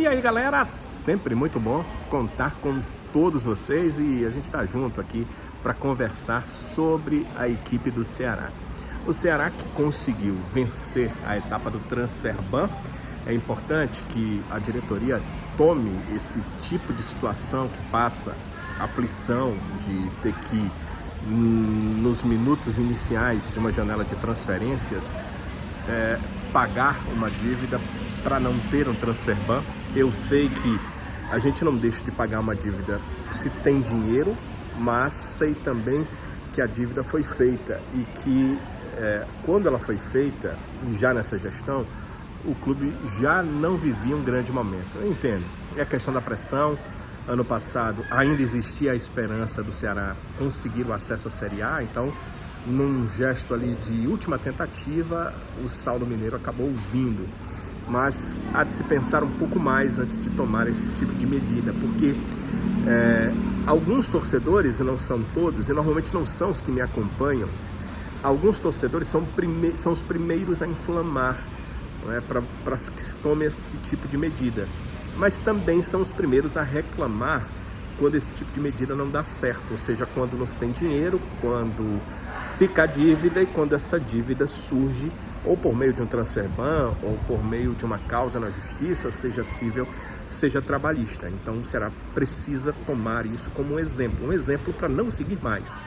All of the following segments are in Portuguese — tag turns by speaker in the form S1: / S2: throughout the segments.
S1: E aí, galera, sempre muito bom contar com todos vocês e a gente está junto aqui para conversar sobre a equipe do Ceará. O Ceará que conseguiu vencer a etapa do Transferban. É importante que a diretoria tome esse tipo de situação que passa aflição de ter que, nos minutos iniciais de uma janela de transferências, pagar uma dívida para não ter um Transferban. Eu sei que a gente não deixa de pagar uma dívida se tem dinheiro, mas sei também que a dívida foi feita e que quando ela foi feita, já nessa gestão, o clube já não vivia um grande momento. Eu entendo, é a questão da pressão. Ano passado ainda existia a esperança do Ceará conseguir o acesso à Série A, então num gesto ali de última tentativa, o Saulo Mineiro acabou vindo. Mas há de se pensar um pouco mais antes de tomar esse tipo de medida, porque alguns torcedores, e não são todos, e normalmente não são os que me acompanham, alguns torcedores são os primeiros a inflamar, para que se tome esse tipo de medida, mas também são os primeiros a reclamar quando esse tipo de medida não dá certo, ou seja, quando não se tem dinheiro, quando fica a dívida e quando essa dívida surge ou por meio de um Transferban, ou por meio de uma causa na justiça, seja civil, seja trabalhista. Então o Ceará precisa tomar isso como um exemplo para não seguir mais.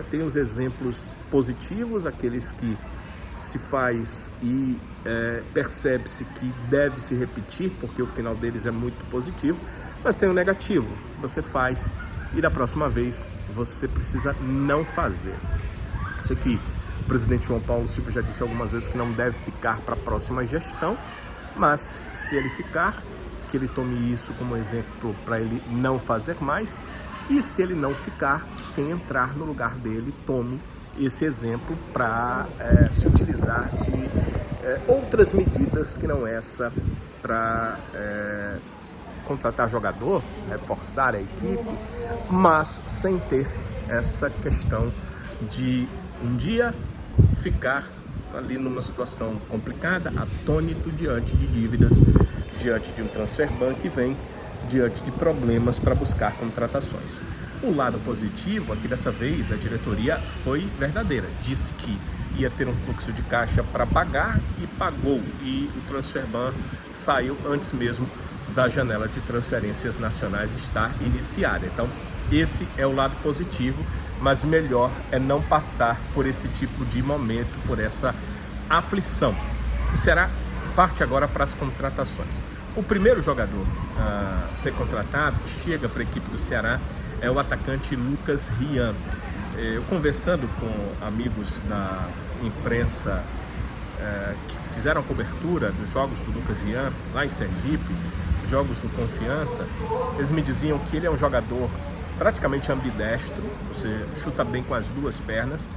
S1: Tem os exemplos positivos, aqueles que se faz e percebe-se que deve se repetir, porque o final deles é muito positivo, mas tem o negativo, que você faz e da próxima vez você precisa não fazer. Isso aqui, o presidente João Paulo Silva já disse algumas vezes que não deve ficar para a próxima gestão, mas se ele ficar, que ele tome isso como exemplo para ele não fazer mais, e se ele não ficar, quem entrar no lugar dele tome esse exemplo para se utilizar de outras medidas que não essa, para contratar jogador, reforçar a equipe, mas sem ter essa questão de um dia ficar ali numa situação complicada, atônito diante de dívidas, diante de um Transferban que vem, diante de problemas para buscar contratações. O lado positivo, aqui dessa vez, a diretoria foi verdadeira. Disse que ia ter um fluxo de caixa para pagar e pagou. E o Transferban saiu antes mesmo da janela de transferências nacionais estar iniciada. Então, esse é o lado positivo, mas melhor é não passar por esse tipo de momento, por essa aflição. O Ceará parte agora para as contratações. O primeiro jogador a ser contratado, que chega para a equipe do Ceará, é o atacante Lucas Rian. Eu conversando com amigos da imprensa que fizeram a cobertura dos jogos do Lucas Rian lá em Sergipe, jogos do Confiança, eles me diziam que ele é um jogador praticamente ambidestro, você chuta bem com as duas pernas,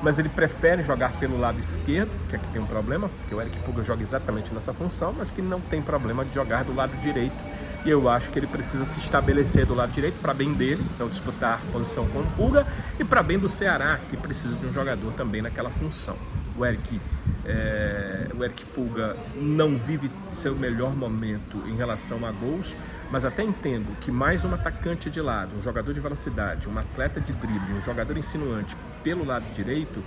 S1: mas ele prefere jogar pelo lado esquerdo, que aqui tem um problema, porque o Eric Puga joga exatamente nessa função, mas que não tem problema de jogar do lado direito, e eu acho que ele precisa se estabelecer do lado direito para bem dele, então disputar posição com o Puga, e para bem do Ceará, que precisa de um jogador também naquela função. O Eric Puga não vive seu melhor momento em relação a gols, mas até entendo que mais um atacante de lado, um jogador de velocidade, um atleta de drible, um jogador insinuante pelo lado direito,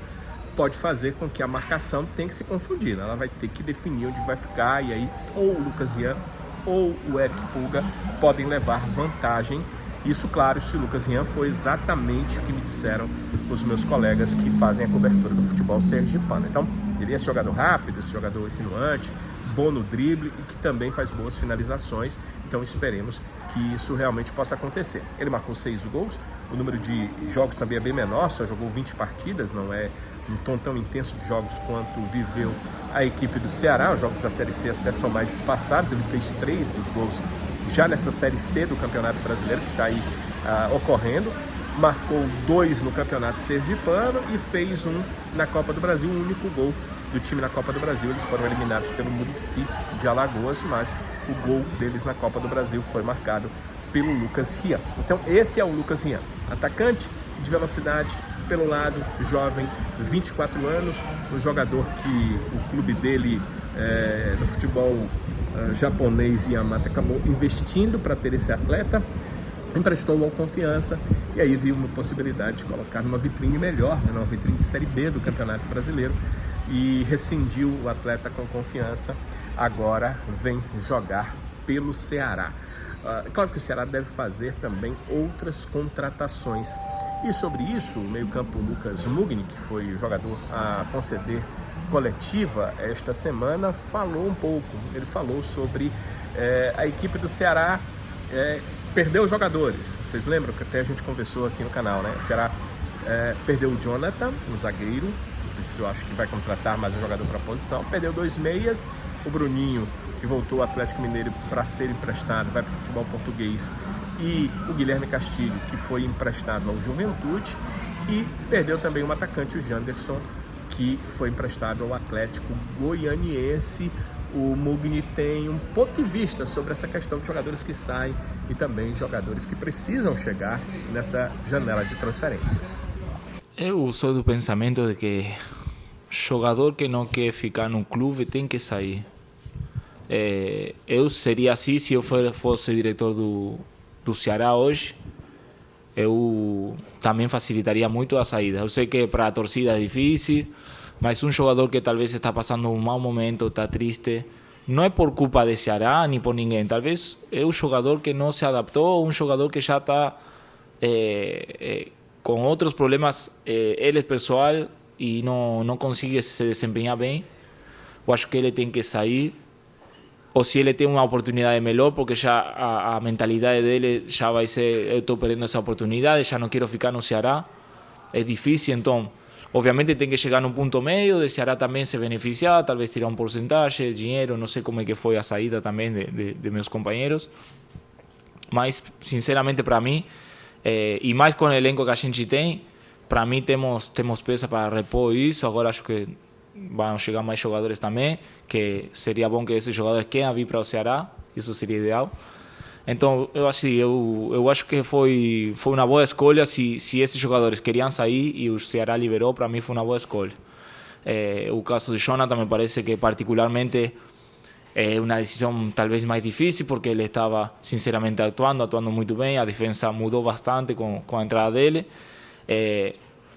S1: pode fazer com que a marcação tenha que se confundir. Ela vai ter que definir onde vai ficar, e aí ou o Lucas Rian ou o Eric Puga podem levar vantagem. Isso, claro, se o Lucas Rian foi exatamente o que me disseram os meus colegas que fazem a cobertura do futebol sergipano. Então, ele é esse jogador rápido, esse jogador insinuante, bom no drible e que também faz boas finalizações. Então, esperemos que isso realmente possa acontecer. Ele marcou 6 gols, o número de jogos também é bem menor, só jogou 20 partidas, não é um tom tão intenso de jogos quanto viveu a equipe do Ceará. Os jogos da Série C até são mais espaçados, ele fez 3 dos gols já nessa Série C do Campeonato Brasileiro, que está aí ocorrendo. Marcou 2 no Campeonato Sergipano e fez 1 na Copa do Brasil, o único gol do time na Copa do Brasil. Eles foram eliminados pelo Muricy de Alagoas, mas o gol deles na Copa do Brasil foi marcado pelo Lucas Rian. Então esse é o Lucas Rian, atacante de velocidade pelo lado, jovem, 24 anos, um jogador que o clube dele no futebol japonês Yamata acabou investindo para ter esse atleta, emprestou ao Confiança e aí viu uma possibilidade de colocar numa vitrine melhor, né, numa vitrine de Série B do Campeonato Brasileiro, e rescindiu o atleta com Confiança. Agora vem jogar pelo Ceará. Claro que o Ceará deve fazer também outras contratações. E sobre isso, o meio-campo Lucas Mugni, que foi o jogador a conceder coletiva esta semana, falou um pouco. Ele falou sobre a equipe do Ceará perdeu jogadores. Vocês lembram que até a gente conversou aqui no canal, né? O Ceará perdeu o Jonathan, um zagueiro. Isso eu acho que vai contratar mais um jogador para a posição. Perdeu 2 meias, o Bruninho, que voltou ao Atlético Mineiro para ser emprestado, vai para o futebol português, e o Guilherme Castilho, que foi emprestado ao Juventude, e perdeu também um atacante, o Janderson, que foi emprestado ao Atlético Goianiense. O Mugni tem um ponto de vista sobre essa questão de jogadores que saem e também jogadores que precisam chegar nessa janela de transferências.
S2: Eu sou do pensamento de que jogador que não quer ficar no clube tem que sair. Eu seria assim se eu fosse diretor do Ceará hoje. Eu também facilitaria muito a saída. Eu sei que para a torcida é difícil, mas um jogador que talvez está passando um mau momento, está triste, não é por culpa de Ceará nem por ninguém. Talvez é um jogador que não se adaptou, um jogador que já está com outros problemas, ele pessoal, e não consegue se desempenhar bem. Eu acho que ele tem que sair, ou se ele tem uma oportunidade melhor, porque já a mentalidade dele já vai ser: eu estou perdendo essa oportunidade, já não quero ficar no Ceará. É difícil, então obviamente tem que chegar num ponto meio, de Ceará também se beneficiar, talvez tirar um porcentagem de dinheiro. Não sei como é que foi a saída também de meus companheiros, mas sinceramente para mim, e mais com o elenco que a gente tem, para mim temos peça para repor isso. Agora acho que vão chegar mais jogadores também, que seria bom que esses jogadores queiram vir para o Ceará, isso seria ideal. Então eu acho que foi uma boa escolha. Se esses jogadores queriam sair e o Ceará liberou, para mim foi uma boa escolha. O caso de Jonathan me parece que particularmente é uma decisão talvez mais difícil, porque ele estava sinceramente atuando muito bem, a defesa mudou bastante com a entrada dele,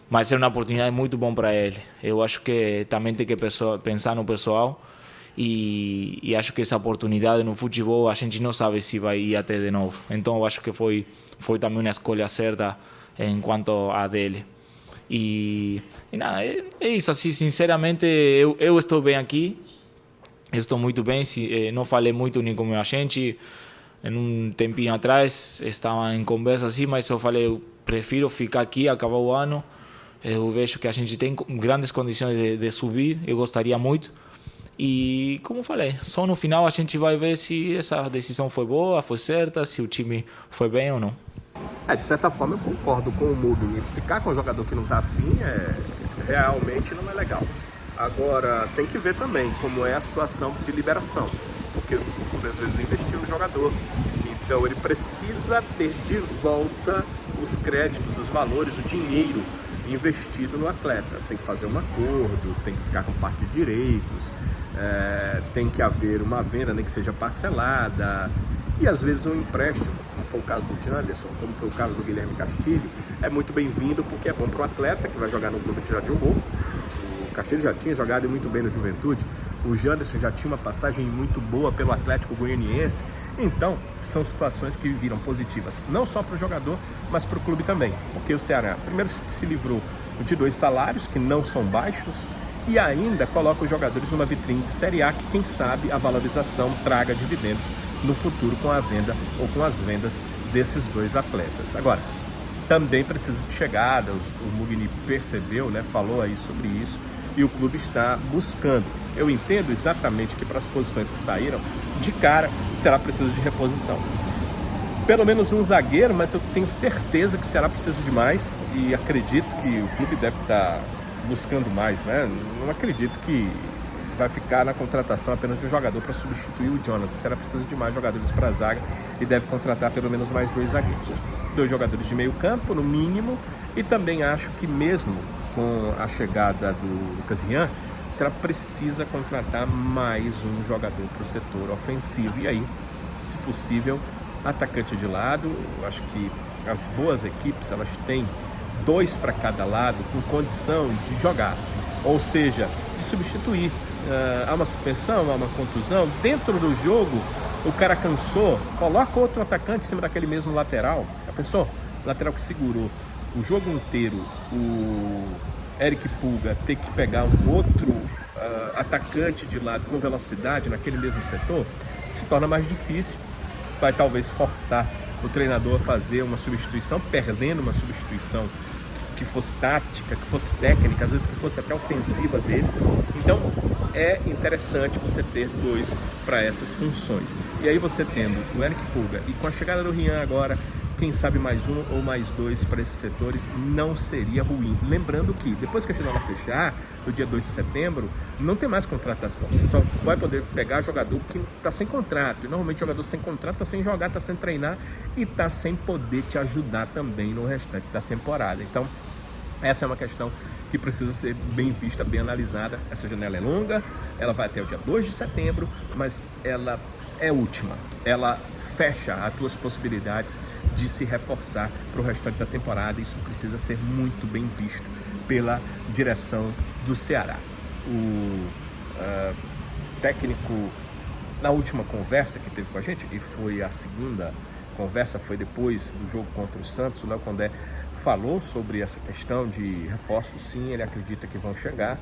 S2: mas é uma oportunidade muito bom para ele. Eu acho que também tem que pensar no pessoal, e acho que essa oportunidade no futebol a gente não sabe se vai ir até de novo. Então eu acho que foi também uma escolha certa enquanto a dele. E nada, é isso. Assim, sinceramente, eu estou bem aqui. Eu estou muito bem, não falei muito nem com o meu agente. Em um tempinho atrás estava em conversa assim, mas eu falei: eu prefiro ficar aqui, acabar o ano. Eu vejo que a gente tem grandes condições de subir, eu gostaria muito. E como falei, só no final a gente vai ver se essa decisão foi boa, foi certa, se o time foi bem ou não.
S1: De certa forma eu concordo com o Mugni. Ficar com um jogador que não está afim realmente não é legal. Agora, tem que ver também como é a situação de liberação, porque o clube às vezes investiu no jogador, então ele precisa ter de volta os créditos, os valores, o dinheiro investido no atleta. Tem que fazer um acordo, tem que ficar com parte de direitos, tem que haver uma venda, nem que seja parcelada, e às vezes um empréstimo, como foi o caso do Janderson, como foi o caso do Guilherme Castilho, é muito bem-vindo, porque é bom para o atleta que vai jogar no clube que já jogou. O Castilho já tinha jogado muito bem no Juventude, o Janderson já tinha uma passagem muito boa pelo Atlético Goianiense. Então, são situações que viram positivas, não só para o jogador, mas para o clube também, porque o Ceará primeiro se livrou de 2 salários que não são baixos e ainda coloca os jogadores numa vitrine de Série A, que quem sabe a valorização traga dividendos no futuro com a venda ou com as vendas desses 2 atletas. Agora, também precisa de chegada, o Mugni percebeu, falou aí sobre isso, e o clube está buscando. Eu entendo exatamente que para as posições que saíram, de cara, o Ceará precisa de reposição. Pelo menos um zagueiro, mas eu tenho certeza que o Ceará precisa de mais, e acredito que o clube deve estar buscando mais, né? Não acredito que vai ficar na contratação apenas de um jogador para substituir o Jonathan. O Ceará precisa de mais jogadores para a zaga e deve contratar pelo menos mais 2 zagueiros. 2 jogadores de meio campo, no mínimo, e também acho que mesmo com a chegada do Lucas Rian, o Ceará precisa contratar mais um jogador para o setor ofensivo. E aí, se possível, atacante de lado. Eu acho que as boas equipes, elas têm 2 para cada lado com condição de jogar, ou seja, de substituir. Há uma suspensão, há uma contusão, dentro do jogo o cara cansou, coloca outro atacante em cima daquele mesmo lateral. Já pensou? O lateral que segurou o jogo inteiro, o Eric Pulga, ter que pegar um outro atacante de lado com velocidade naquele mesmo setor, se torna mais difícil. Vai talvez forçar o treinador a fazer uma substituição, perdendo uma substituição que fosse tática, que fosse técnica, às vezes que fosse até ofensiva dele. Então é interessante você ter 2 para essas funções. E aí você tendo o Eric Pulga e com a chegada do Rian agora, quem sabe mais 1 ou mais 2 para esses setores não seria ruim. Lembrando que depois que a janela fechar, no dia 2 de setembro, não tem mais contratação. Você só vai poder pegar jogador que está sem contrato. E normalmente jogador sem contrato está sem jogar, está sem treinar e está sem poder te ajudar também no restante da temporada. Então, essa é uma questão que precisa ser bem vista, bem analisada. Essa janela é longa, ela vai até o dia 2 de setembro, mas ela é última. Ela fecha as tuas possibilidades de se reforçar para o restante da temporada. Isso precisa ser muito bem visto pela direção do Ceará. O técnico, na última conversa que teve com a gente, e foi a segunda conversa, foi depois do jogo contra o Santos, o Léo Condé falou sobre essa questão de reforços. Sim, ele acredita que vão chegar,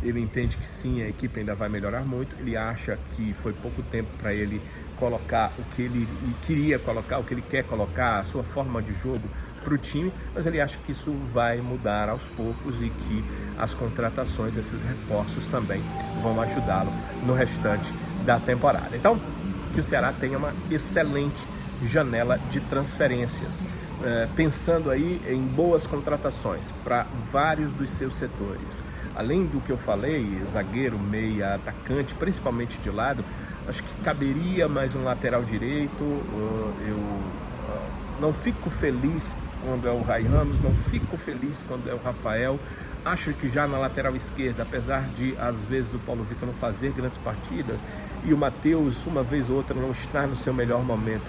S1: ele entende que sim, a equipe ainda vai melhorar muito, ele acha que foi pouco tempo para ele colocar o que ele queria colocar, o que ele quer colocar, a sua forma de jogo para o time, mas ele acha que isso vai mudar aos poucos e que as contratações, esses reforços também vão ajudá-lo no restante da temporada. Então, que o Ceará tenha uma excelente janela de transferências, pensando aí em boas contratações para vários dos seus setores. Além do que eu falei, zagueiro, meia, atacante, principalmente de lado, acho que caberia mais um lateral direito. Eu não fico feliz quando é o Ray Ramos, não fico feliz quando é o Rafael. Acho que já na lateral esquerda, apesar de às vezes o Paulo Vitor não fazer grandes partidas e o Matheus uma vez ou outra não estar no seu melhor momento,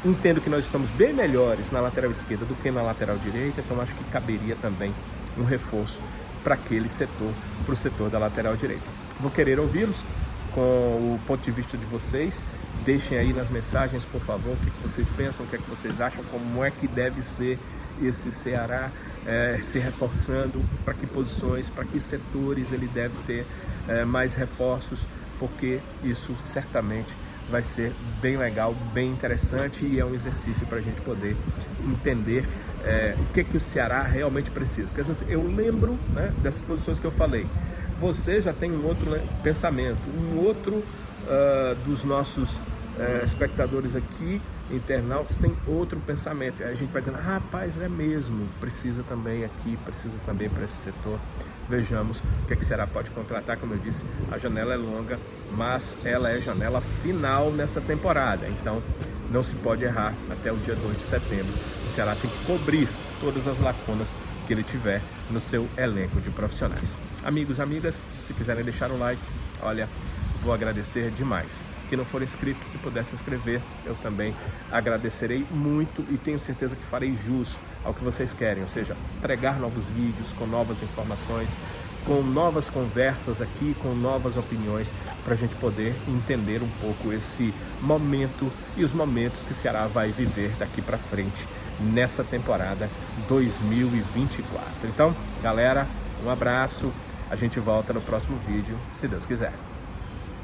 S1: entendo que nós estamos bem melhores na lateral esquerda do que na lateral direita, então acho que caberia também um reforço para aquele setor, para o setor da lateral direita. Vou querer ouvi-los com o ponto de vista de vocês. Deixem aí nas mensagens, por favor, o que vocês pensam, o que é que vocês acham, como é que deve ser esse Ceará se reforçando, para que posições, para que setores ele deve ter mais reforços, porque isso certamente vai ser bem legal, bem interessante e é um exercício para a gente poder entender o que o Ceará realmente precisa. Porque às vezes eu lembro, né, dessas posições que eu falei, você já tem um outro pensamento, um outro dos nossos espectadores aqui, internautas, tem outro pensamento. Aí a gente vai dizendo, rapaz, é mesmo, precisa também aqui, precisa também para esse setor. Vejamos o que o Ceará pode contratar. Como eu disse, a janela é longa, mas ela é janela final nessa temporada. Então, não se pode errar até o dia 2 de setembro. O Ceará tem que cobrir todas as lacunas que ele tiver no seu elenco de profissionais. Amigos, amigas, se quiserem deixar um like, olha, vou agradecer demais. Quem não for inscrito e puder se inscrever, eu também agradecerei muito e tenho certeza que farei jus ao que vocês querem, ou seja, entregar novos vídeos com novas informações, com novas conversas aqui, com novas opiniões, para a gente poder entender um pouco esse momento e os momentos que o Ceará vai viver daqui para frente nessa temporada 2024. Então, galera, um abraço, a gente volta no próximo vídeo, se Deus quiser.